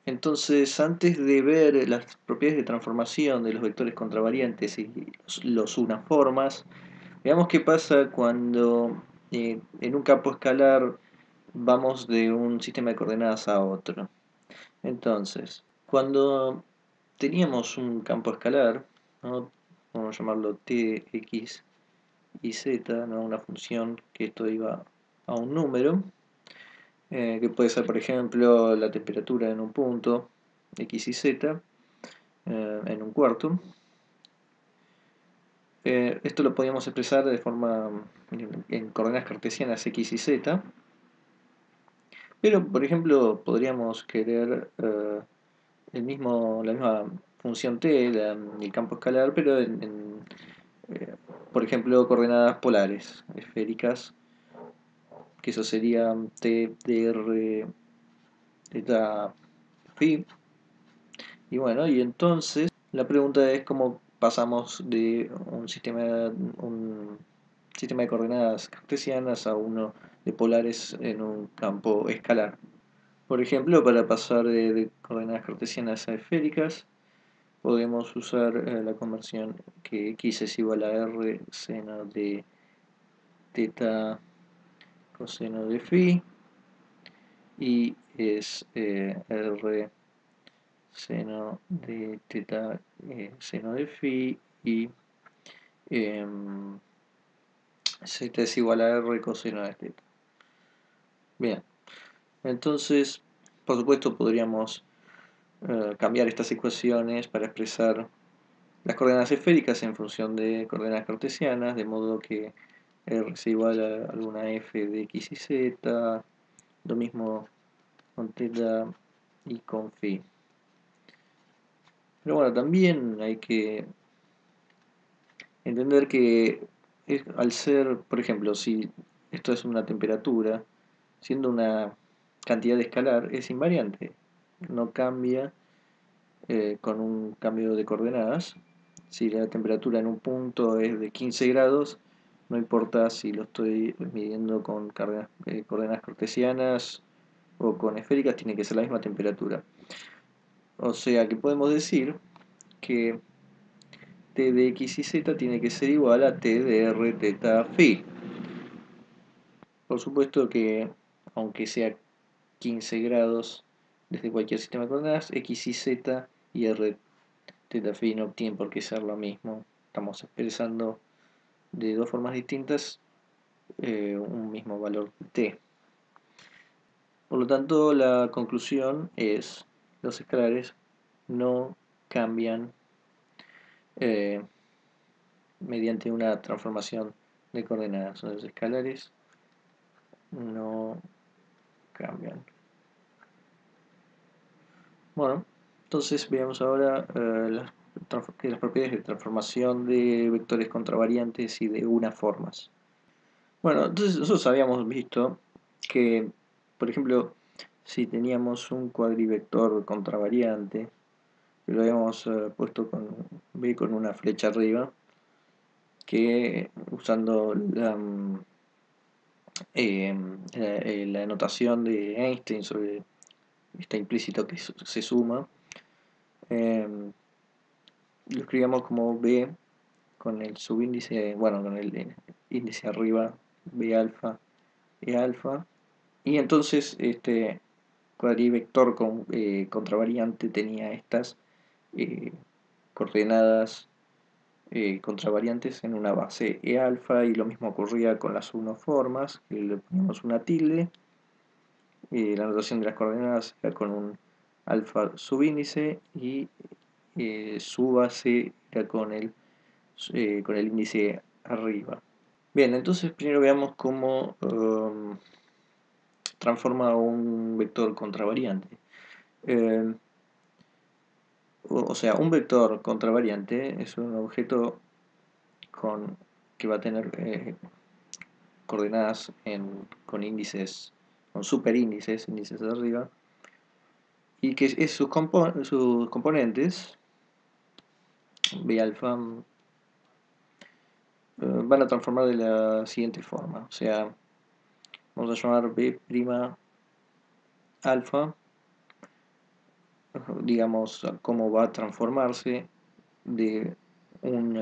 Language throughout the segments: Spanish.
Entonces, antes de ver las propiedades de transformación de los vectores contravariantes y los unaformas, veamos qué pasa cuando en un campo escalar vamos de un sistema de coordenadas a otro. Entonces, cuando teníamos un campo escalar, ¿no? Vamos a llamarlo t, x y z, ¿no? Una función que esto iba a un número, que puede ser, por ejemplo, la temperatura en un punto, x y z, en un cuarto. Esto lo podíamos expresar de forma en coordenadas cartesianas x y z, pero por ejemplo podríamos querer la misma función t, el campo escalar, pero por ejemplo, coordenadas polares, esféricas, que eso sería t dr theta phi. Y bueno, y entonces la pregunta es cómo pasamos de un sistema de coordenadas cartesianas a uno de polares en un campo escalar. Por ejemplo, para pasar de coordenadas cartesianas a esféricas, podemos usar la conversión que x es igual a r seno de teta coseno de phi y es r seno de teta seno de phi y z es igual a r coseno de teta. Bien, entonces por supuesto podríamos cambiar estas ecuaciones para expresar las coordenadas esféricas en función de coordenadas cartesianas, de modo que r es igual a alguna f de x y z, lo mismo con teta y con phi. Pero bueno, también hay que entender que al ser, por ejemplo, si esto es una temperatura, siendo una cantidad escalar, es invariante, no cambia con un cambio de coordenadas. Si la temperatura en un punto es de 15 grados, no importa si lo estoy midiendo con coordenadas cartesianas o con esféricas, tiene que ser la misma temperatura. O sea que podemos decir que t de x y z tiene que ser igual a t de r teta phi. Por supuesto que, aunque sea 15 grados desde cualquier sistema de coordenadas, x y z y r teta phi no tienen por qué ser lo mismo. Estamos expresando de dos formas distintas un mismo valor t. Por lo tanto, la conclusión es: los escalares no cambian eh, mediante una transformación de coordenadas. Los escalares no cambian. Bueno, entonces veamos ahora las propiedades de transformación de vectores contravariantes y de unaformas. Bueno, entonces nosotros habíamos visto que, por ejemplo, si teníamos un cuadrivector contravariante, que lo habíamos puesto con B con una flecha arriba, que usando la notación de Einstein sobre está implícito que se suma, lo escribíamos como B con el subíndice, bueno, con el índice arriba, B alfa, E alfa, y entonces este cuadrivector contravariante tenía estas eh, coordenadas contravariantes en una base E alfa, y lo mismo ocurría con las unoformas, que le poníamos una tilde, la notación de las coordenadas era con un alfa subíndice y su base era con el índice arriba. Bien, entonces primero veamos cómo transforma un vector contravariante. Eh, o sea, un vector contravariante es un objeto que va a tener coordenadas con índices, con superíndices, índices de arriba, y que sus componentes, B alfa, van a transformar de la siguiente forma. O sea, vamos a llamar B' alfa digamos, cómo va a transformarse de un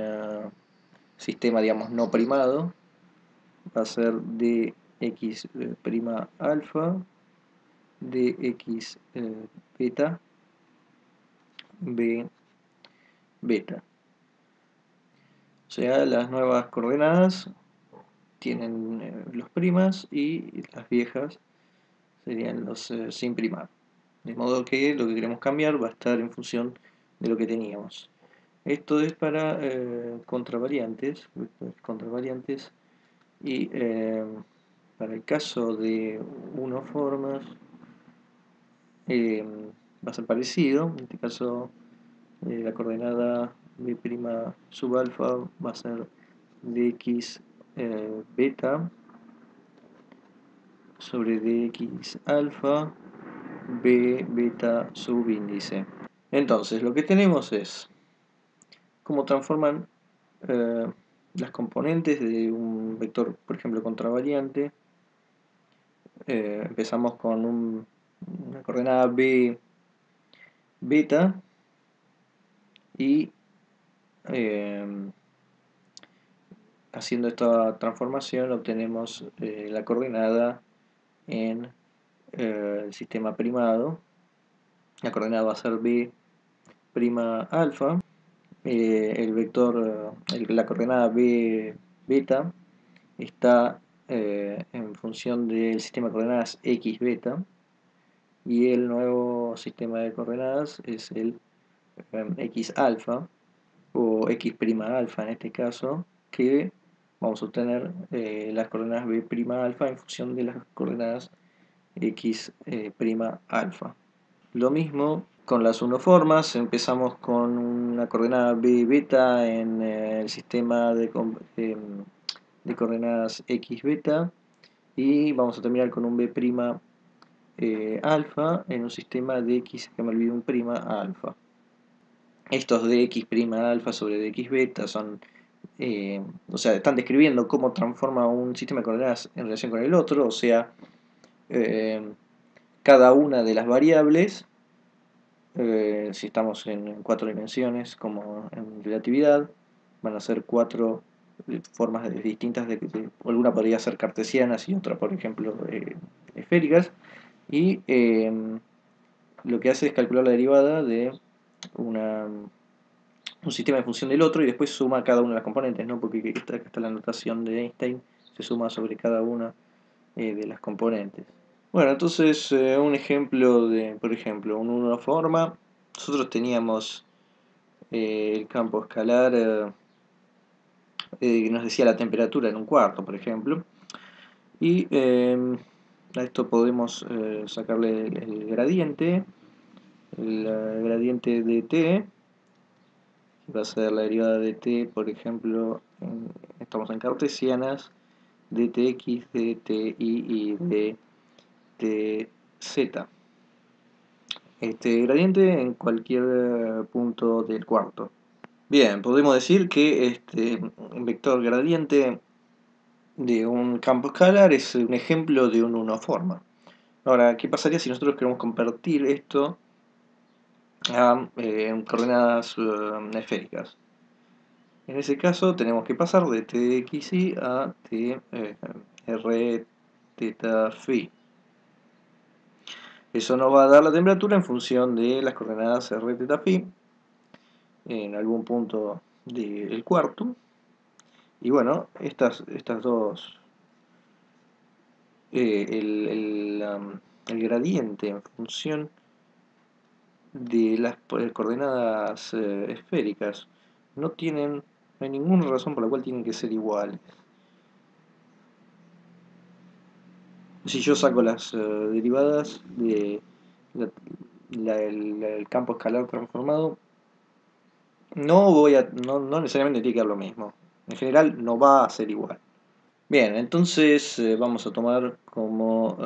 sistema, digamos, no primado. Va a ser dx prima alfa, dx beta, b beta. O sea, las nuevas coordenadas tienen los primas y las viejas serían los sin primar. De modo que lo que queremos cambiar va a estar en función de lo que teníamos. Esto es para contravariantes, y para el caso de unoformas va a ser parecido. En este caso la coordenada b' sub alfa va a ser dx beta sobre dx alfa b beta subíndice. Entonces lo que tenemos es cómo transforman las componentes de un vector, por ejemplo, contravariante. Empezamos con una coordenada b beta y haciendo esta transformación obtenemos la coordenada en el sistema primado. La coordenada va a ser b' alfa. El vector, la coordenada b beta está en función del sistema de coordenadas x beta, y el nuevo sistema de coordenadas es el x alfa o x prima alfa en este caso, que vamos a obtener las coordenadas b prima alfa en función de las coordenadas x prima alfa. Lo mismo con las unoformas. Empezamos con una coordenada b beta en el sistema de coordenadas x beta, y vamos a terminar con un b prima alfa en un sistema de x, que me olvidé, un prima alfa. Estos dx prima alfa sobre dx beta son, o sea, están describiendo cómo transforma un sistema de coordenadas en relación con el otro, o sea, cada una de las variables, si estamos en 4 dimensiones como en relatividad, van a ser 4 formas distintas alguna podría ser cartesianas y otra, por ejemplo, esféricas, y lo que hace es calcular la derivada de un sistema en función del otro y después suma cada una de las componentes, ¿no? Porque acá está la notación de Einstein, se suma sobre cada una de las componentes. Bueno, entonces un ejemplo de, por ejemplo, una forma, nosotros teníamos el campo escalar que nos decía la temperatura en un cuarto, por ejemplo, y a esto podemos sacarle el gradiente de t, que va a ser la derivada de t, por ejemplo, estamos en cartesianas, de tx, de ti y de tz. Este gradiente en cualquier punto del cuarto. Bien, podemos decir que este vector gradiente de un campo escalar es un ejemplo de una unoforma. Ahora, ¿qué pasaría si nosotros queremos convertir esto a coordenadas esféricas? En ese caso tenemos que pasar de txi a t r θ phi. Eso nos va a dar la temperatura en función de las coordenadas r θ phi en algún punto del cuarto. Y bueno, estas dos, el gradiente en función de las coordenadas esféricas no hay ninguna razón por la cual tienen que ser iguales. Si yo saco las derivadas de el campo escalar transformado, no necesariamente tiene que dar lo mismo. En general no va a ser igual. Bien, entonces vamos a tomar como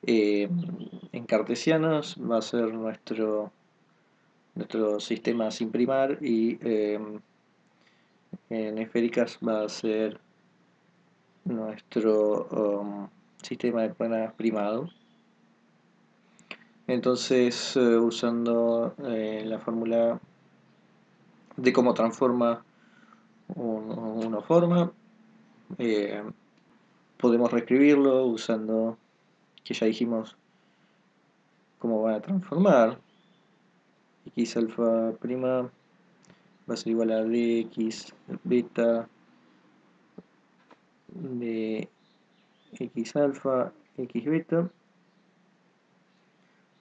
en cartesianos va a ser nuestro sistema sin primar, y en esféricas va a ser nuestro sistema de coordenadas primado. Entonces, usando la fórmula de cómo transforma una forma, eh, podemos reescribirlo usando, que ya dijimos cómo va a transformar. X alfa prima va a ser igual a dx beta de x alfa x beta,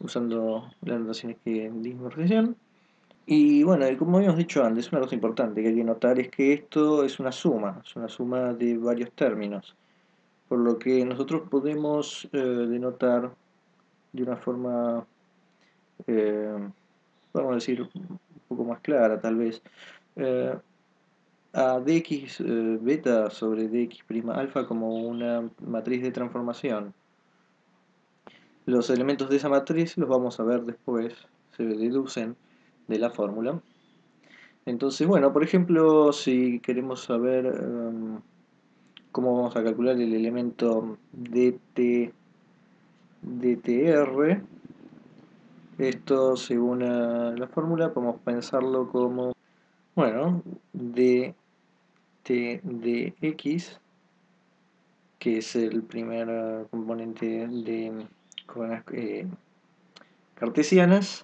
usando las notaciones que dimos recién. Y bueno, como habíamos dicho antes, una cosa importante que hay que notar es que esto es una suma de varios términos, por lo que nosotros podemos denotar de una forma, eh, podemos decir, un poco más clara tal vez, eh, a dx beta sobre dx prima alfa como una matriz de transformación. Los elementos de esa matriz los vamos a ver después, se deducen de la fórmula. Entonces, bueno, por ejemplo, si queremos saber cómo vamos a calcular el elemento dtr, esto según la fórmula podemos pensarlo como, bueno, dt de x, que es el primer componente de coordenadas cartesianas,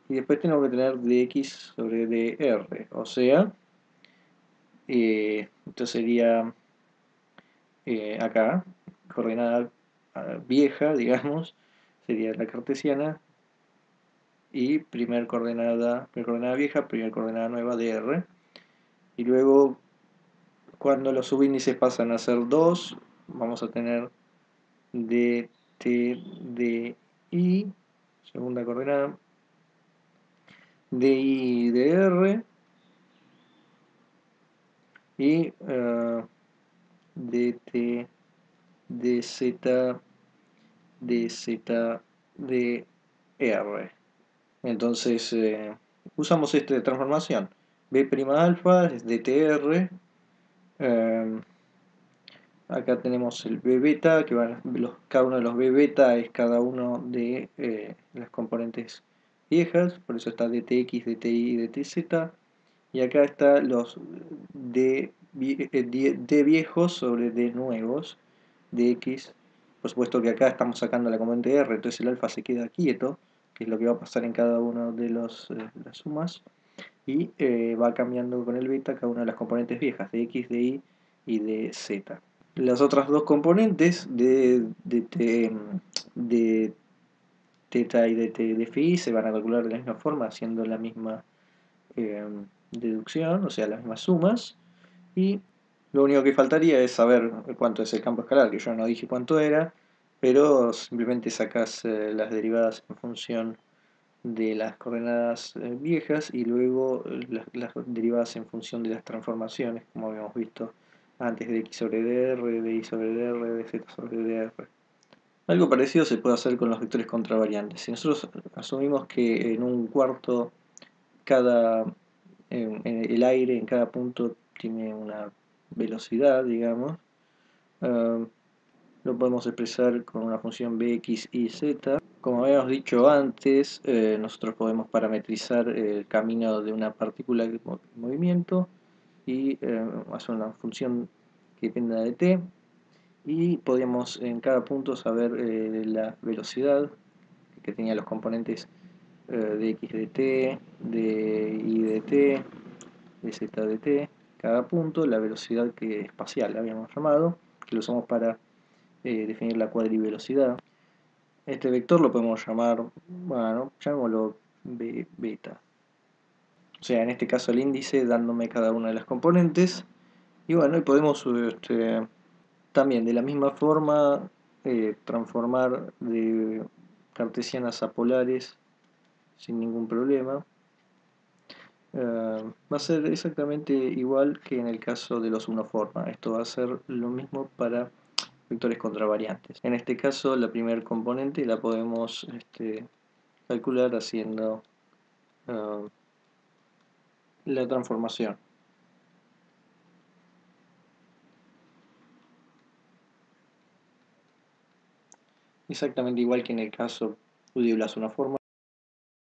y después tenemos que tener dx sobre dr, o sea, esto sería acá, coordenada vieja, digamos, sería la cartesiana, y primer coordenada vieja, primer coordenada nueva dr, y luego cuando los subíndices pasan a ser 2, vamos a tener dt de i, segunda coordenada, di dr, y dt dz dz dr. Entonces usamos esta transformación. B' alfa es dtr. Acá tenemos el B beta, que cada uno de los B beta es cada uno de las componentes viejas, por eso está dtx, dti y dtz. Y acá está los D viejos sobre D nuevos, dx. Por supuesto que acá estamos sacando la componente R, entonces el alfa se queda quieto, que es lo que va a pasar en cada una de las sumas. Y va cambiando con el beta cada una de las componentes viejas, de x, de y y de z. Las otras dos componentes de teta y de t de phi se van a calcular de la misma forma, haciendo la misma eh, deducción, o sea, las mismas sumas, y lo único que faltaría es saber cuánto es el campo escalar, que yo no dije cuánto era, pero simplemente sacas las derivadas en función de las coordenadas viejas y luego las derivadas en función de las transformaciones, como habíamos visto antes, de x sobre dr, de y sobre dr, de z sobre dr. Algo parecido se puede hacer con los vectores contravariantes. Si nosotros asumimos que en un cuarto el aire en cada punto tiene una velocidad, digamos, lo podemos expresar con una función bx y z. Como habíamos dicho antes, nosotros podemos parametrizar el camino de una partícula en movimiento y hacer una función que dependa de t, y podríamos en cada punto saber la velocidad que tenía los componentes de x de t, de y de t, de z de t, cada punto, la velocidad que espacial habíamos llamado, que lo usamos para definir la cuadrivelocidad. Este vector lo podemos llamar, bueno, llamémoslo b beta. O sea, en este caso el índice dándome cada una de las componentes. Y bueno, y podemos también de la misma forma transformar de cartesianas a polares sin ningún problema. Va a ser exactamente igual que en el caso de los unoforma. Esto va a ser lo mismo para vectores contravariantes. En este caso la primera componente la podemos calcular haciendo la transformación. Exactamente igual que en el caso Tú dibujas una forma